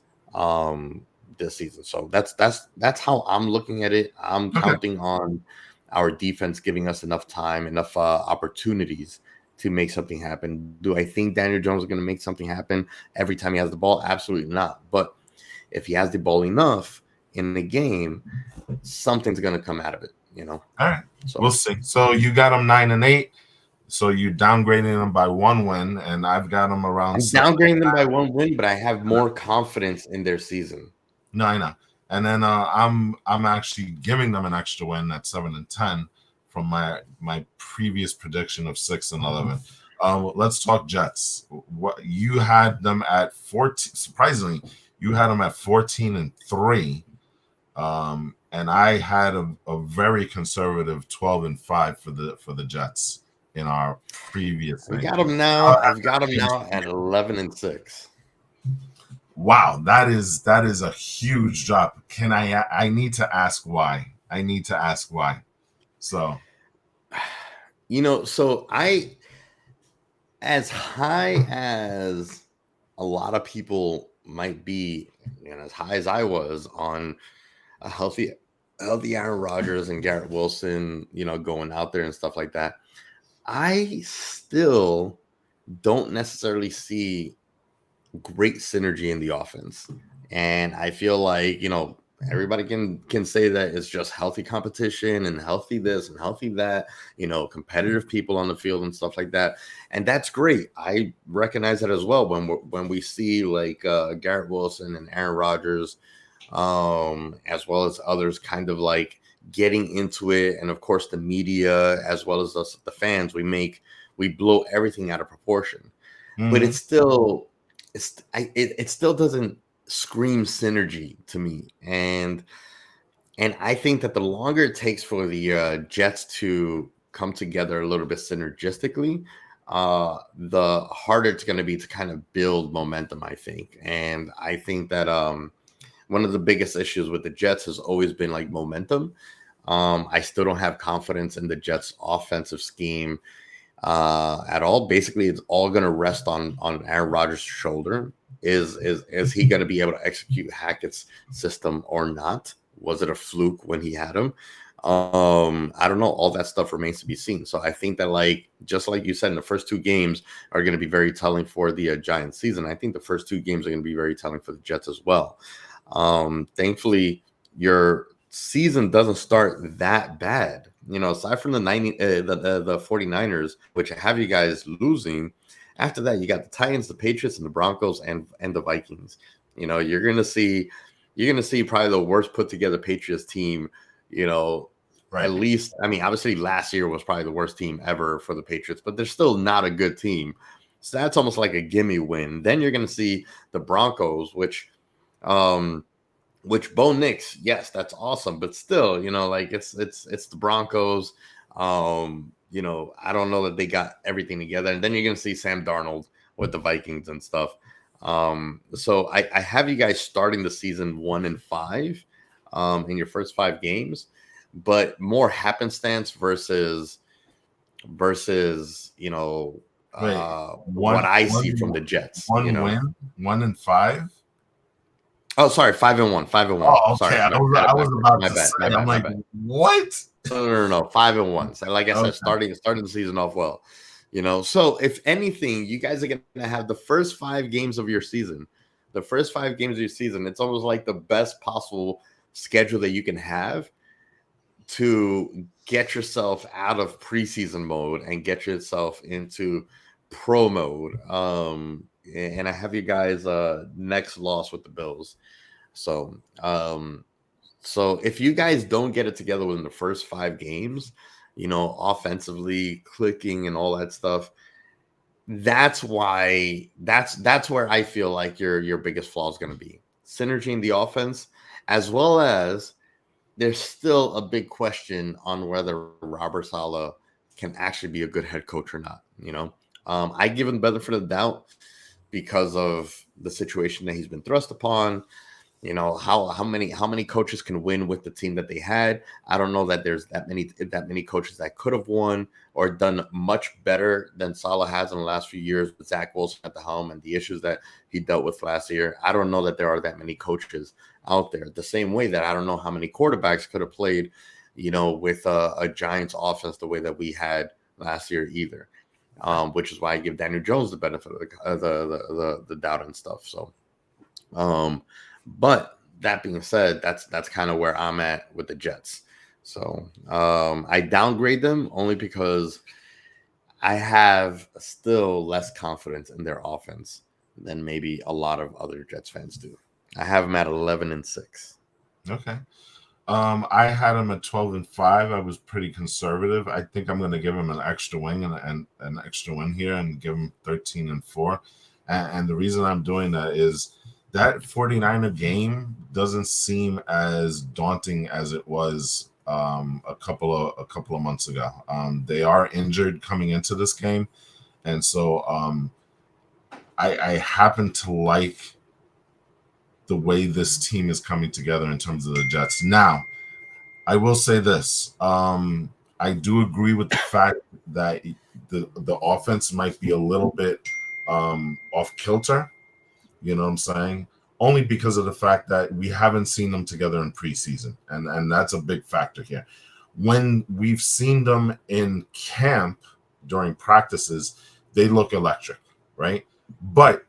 this season. So that's how I'm looking at it. I'm counting on our defense giving us enough time, enough opportunities to make something happen. Do I think Daniel Jones is going to make something happen every time he has the ball? Absolutely not. But if he has the ball enough in the game, something's going to come out of it, All right, So we'll see. So you got him 9-8. So you downgrading them by 1 win, and I've got them around I'm 7. downgrading them by 1 win, but I have more confidence in their season. No, I know. And then I'm actually giving them an extra win at 7-10 from my previous prediction of 6-11. Let's talk Jets. What you had them at 14? Surprisingly, you had them at 14-3, and I had a very conservative 12-5 for the Jets in our previous I've thing. got them now. I've got them now at 11-6. Wow, that is a huge drop. I need to ask why. So, So as high as a lot of people might be, and as high as I was on a healthy Aaron Rodgers and Garrett Wilson, going out there and stuff like that, I still don't necessarily see great synergy in the offense. And I feel like, everybody can say that it's just healthy competition and healthy this and healthy that, competitive people on the field and stuff like that. And that's great. I recognize that as well when we see like Garrett Wilson and Aaron Rodgers, as well as others kind of like getting into it. And of course the media, as well as us, the fans, we blow everything out of proportion, but it's still, it still doesn't scream synergy to me. And I think that the longer it takes for the Jets to come together a little bit synergistically, the harder it's going to be to kind of build momentum, I think. And I think that one of the biggest issues with the Jets has always been like momentum. I still don't have confidence in the Jets' offensive scheme at all. Basically, it's all going to rest on Aaron Rodgers' shoulder. Is he going to be able to execute Hackett's system or not? Was it a fluke when he had him? I don't know. All that stuff remains to be seen. So I think that, like, just like you said, the first 2 games are going to be very telling for the Giants season. I think the first 2 games are going to be very telling for the Jets as well. Thankfully, your season doesn't start that bad. Aside from the 49ers, which have you guys losing. After that, you got the Titans, the Patriots, and the Broncos, and the Vikings. You're gonna see probably the worst put together Patriots team. right. At least, I mean, obviously last year was probably the worst team ever for the Patriots, but they're still not a good team. So that's almost like a gimme win. Then you're gonna see the Broncos, which Bo Nix, yes, that's awesome, but still, like it's the Broncos. I don't know that they got everything together. And then you're gonna see Sam Darnold with the Vikings and stuff. So I have you guys starting the season 1-5 in your first 5 games, but more happenstance versus what I see from the Jets. One win, 1-5. Oh, sorry, 5-1. 5-1. Oh, okay. Sorry, I was about my to bad. say. My bad. I'm My like, bad. what? No. 5-1. So, like I said, Okay. starting the season off well. So if anything, you guys are gonna have the first 5 games of your season. The first 5 games of your season, it's almost like the best possible schedule that you can have to get yourself out of preseason mode and get yourself into pro mode. And I have you guys next loss with the Bills. So if you guys don't get it together within the first 5 games, offensively clicking and all that stuff, that's where I feel like your biggest flaw is going to be synergy in the offense, as well as there's still a big question on whether Robert Saleh can actually be a good head coach or not. I give him the benefit of the doubt because of the situation that he's been thrust upon. How many coaches can win with the team that they had. I don't know that there's that many coaches that could have won or done much better than Saleh has in the last few years with Zach Wilson at the helm and the issues that he dealt with last year. I don't know that there are that many coaches out there. The same way that I don't know how many quarterbacks could have played, with a Giants offense the way that we had last year either. Which is why I give Daniel Jones the benefit of the doubt and stuff. So, But that being said, that's kind of where I'm at with the Jets. So I downgrade them only because I have still less confidence in their offense than maybe a lot of other Jets fans do. I have them at 11-6. Okay. I had him at 12-5. I was pretty conservative. I think I'm going to give him an extra wing and an extra win here and give him 13-4. And the reason I'm doing that is that 49er game doesn't seem as daunting as it was a couple of months ago. They are injured coming into this game, and so I happen to like the way this team is coming together in terms of the Jets. Now, I will say this. I do agree with the fact that the offense might be a little bit off kilter. You know what I'm saying? Only because of the fact that we haven't seen them together in preseason, and that's a big factor here. When we've seen them in camp during practices, they look electric, right? But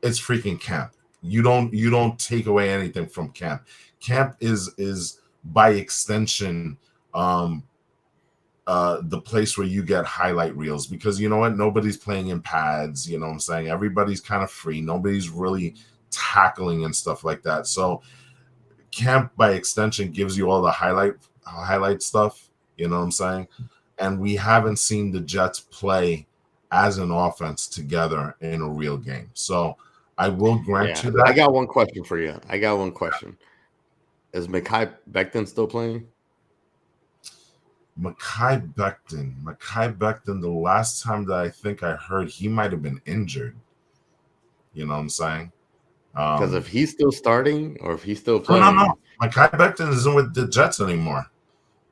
it's freaking camp. You don't take away anything from camp. Camp is by extension um the place where you get highlight reels, because you know what, nobody's playing in pads, you know what I'm saying, everybody's kind of free, nobody's really tackling and stuff like that. So camp by extension gives you all the highlight stuff, you know what I'm saying. And we haven't seen the Jets play as an offense together in a real game, so I will grant Yeah, you I that. got one question for you. I got one question. Is Mekhi Becton still playing? Mekhi Becton, the last time that I think I heard, he might have been injured. You know what I'm saying? Because if Um, he's still starting or if he's still no. playing, Mekhi Becton isn't with the Jets anymore.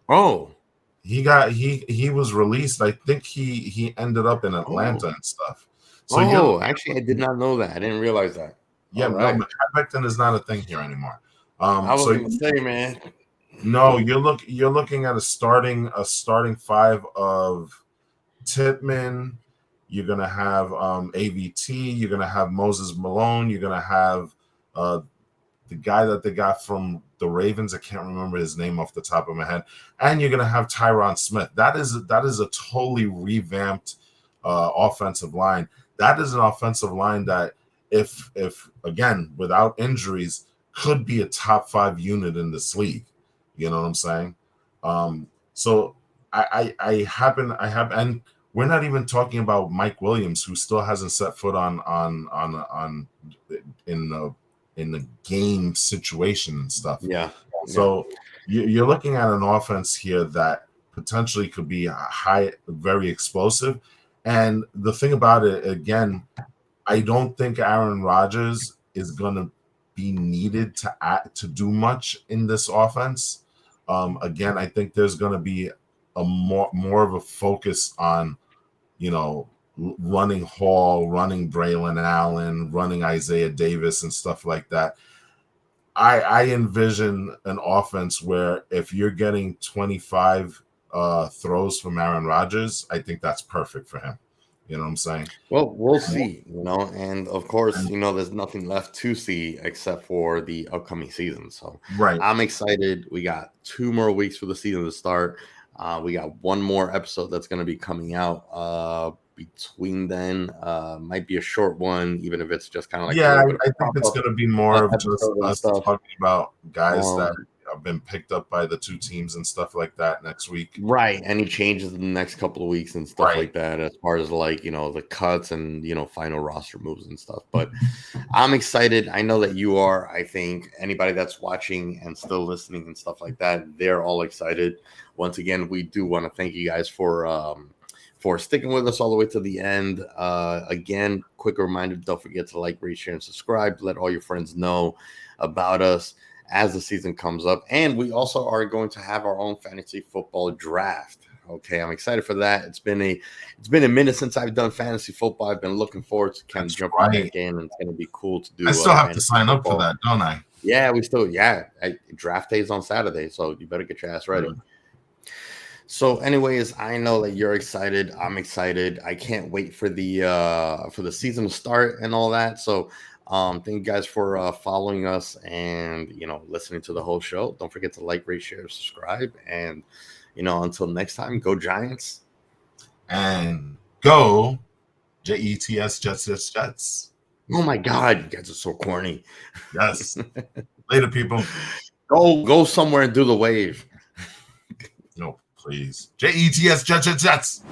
oh, He was released. I think he ended up in oh, Atlanta and stuff. So oh, actually, I did not know that. I didn't realize that. yeah, All no, right. Mekhi Becton is not a thing here anymore. I was So gonna say, man. no, you're looking at a starting five of Titman. You're gonna have AVT. You're gonna have Moses Malone. You're gonna have uh, the guy that they got from the Ravens. I can't remember his name off the top of my head. And you're gonna have Tyron Smith. That is a totally revamped offensive line. That is an offensive line that, if again without injuries, could be a top 5 unit in this league. You know what I'm saying? So I have, and we're not even talking about Mike Williams, who still hasn't set foot on in the game situation and stuff. Yeah, yeah. So you're looking at an offense here that potentially could be high, very explosive. And the thing about it, again, I don't think Aaron Rodgers is going to be needed to do much in this offense. Again, I think there's going to be a more of a focus on, you know, running Hall, running Braylon Allen, running Isaiah Davis, and stuff like that. I envision an offense where if you're getting 25 throws from Aaron Rodgers, I think that's perfect for him. You know what I'm saying? Well, we'll see, and of course, there's nothing left to see except for the upcoming season. So Right. I'm excited. We got 2 more weeks for the season to start. We got one more episode that's going to be coming out between then. Might be a short one, even if it's just kind of like a Yeah, little I, bit of I think pop it's up going to be more of just episode and us stuff. talking about guys that Um, have been picked up by the two teams and stuff like that next week. Right. Any changes in the next couple of weeks and stuff Right. like that, as far as like, the cuts and, final roster moves and stuff. But I'm excited. I know that you are. I think anybody that's watching and still listening and stuff like that, they're all excited. Once again, we do want to thank you guys for sticking with us all the way to the end. Again, quick reminder, don't forget to like, rate, share, and subscribe. Let all your friends know about us as the season comes up. And we also are going to have our own fantasy football draft. Okay, I'm excited for that. It's been a minute since I've done fantasy football. I've been looking forward to kind of That's jumping right. back in, and it's going to be cool to I do still have to fantasy sign up for football. that, don't I? Yeah, draft day is on Saturday, so you better get your ass ready. So, anyways, I know that you're excited. I'm excited. I can't wait for the season to start and all that. So, Thank you guys for following us and listening to the whole show. Don't forget to like, rate, share, subscribe, and until next time, go Giants and go Jets, Jets. Oh my God, you guys are so corny. Yes. Later, people. Go somewhere and do the wave. No, please. Jets, Jets.